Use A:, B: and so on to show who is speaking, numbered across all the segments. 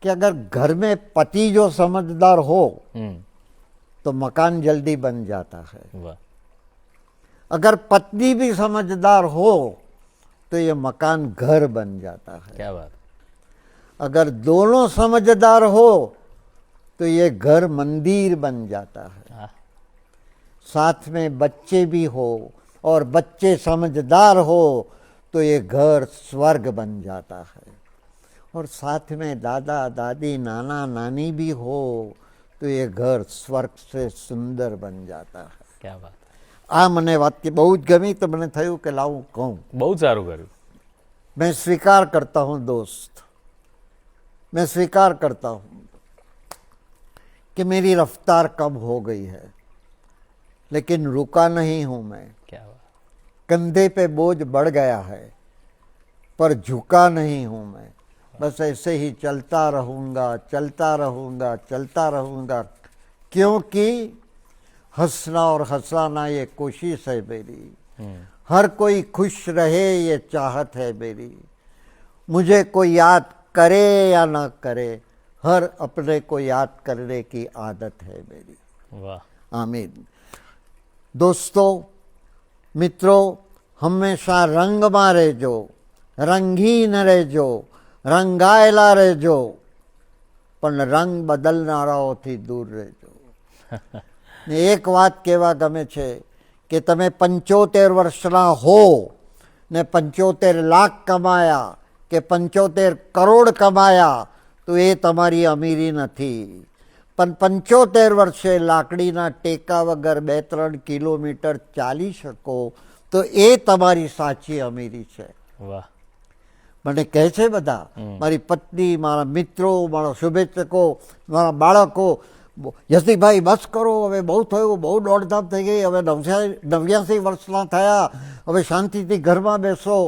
A: कि अगर घर में पति जो समझदार हो तो मकान जल्दी बन जाता है।
B: वाह,
A: अगर पत्नी भी समझदार हो तो ये मकान घर बन जाता है।
B: क्या बात।
A: अगर दोनों समझदार हो तो ये घर मंदिर बन जाता है।
B: हाँ,
A: साथ में बच्चे भी हो और बच्चे समझदार हो तो ये घर स्वर्ग बन जाता है। और साथ में दादा दादी नाना नानी भी हो तो ये घर स्वर्ग से सुंदर बन जाता है।
B: क्या बात.
A: આ મને વાક્ય બહુ જ ગમી તો મને થયું કે લાવું કહું।
B: બહુ સારું કર્યું.
A: मैं स्वीकार करता हूँ दोस्त, मैं स्वीकार करता हूँ कि मेरी रफ्तार कम हो गई है, लेकिन रुका नहीं हूँ मैं।
B: क्या बात.
A: कंधे पे बोझ बढ़ गया है पर झुका नहीं हूँ मैं। बस ऐसे ही चलता रहूँगा, चलता रहूँगा, चलता रहूँगा, क्योंकि हंसना और हंसाना ये कोशिश है मेरी। हर कोई खुश रहे ये चाहत है मेरी। मुझे कोई याद करे या ना करे, हर अपने को याद करने की आदत है मेरी।
B: वाह.
A: आमीन। दोस्तों मित्रों, हमेशा रंगમાં રહેજો, રંગીન રહેજો, રંગાયેલા રહેજો, પણ રંગ બદલનારાઓથી દૂર રહેજો। ને એક વાત કહેવા ગમે છે કે તમે 75 વર્ષના હો ને 75 લાખ કમાયા કે 75 કરોડ કમાયા તો એ તમારી અમીરી નથી। પણ 75 વર્ષે લાકડીના ટેકા વગર 2-3 કિલોમીટર ચાલી શકો તો એ તમારી સાચી અમીરી છે।
B: વાહ.
A: મને કહે છે બધા, મારી પત્ની, મારા મિત્રો, મારા શુભેચ્છકો, મારા બાળકો, યશદીપભાઈ બસ કરો, હવે બહુ થયું, બહુ દોડધામ થઈ ગઈ, હવે 89 વર્ષના થયા, હવે શાંતિથી ઘરમાં બેસો।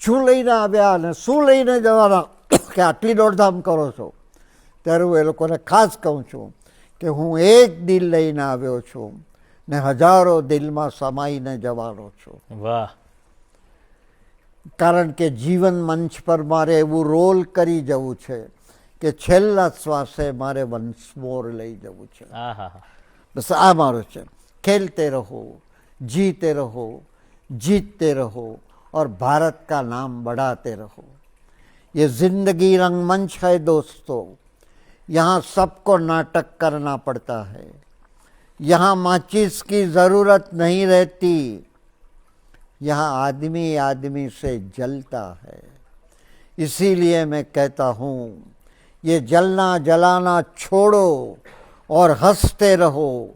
A: શું લઈને આવ્યા અને શું લઈને જવાના કે આટલી દોડધામ કરો છો? ત્યારે હું એ લોકોને ખાસ કહું છું કે હું એક દિલ લઈને આવ્યો છું ને હજારો દિલમાં સમાઈને જવાનો છું।
B: વાહ.
A: કારણ કે જીવન મંચ પર મારે એવું રોલ કરી જવું છે કે છેલ્લા શ્વાસે મારે વન્સ મોર લઈ જવું છે।
B: હા હા હા.
A: બસ આ મારો છે। खेलते रहो, जीते रहो, जीतते रहो और भारत का नाम बढ़ाते रहो। ये जिंदगी रंगमंच है दोस्तों, यहाँ सबको नाटक करना पड़ता है। यहाँ माचिस की ज़रूरत नहीं रहती, यहाँ आदमी आदमी से जलता है। इसीलिए मैं कहता हूँ, ये जलना जलाना छोड़ो और हंसते रहो।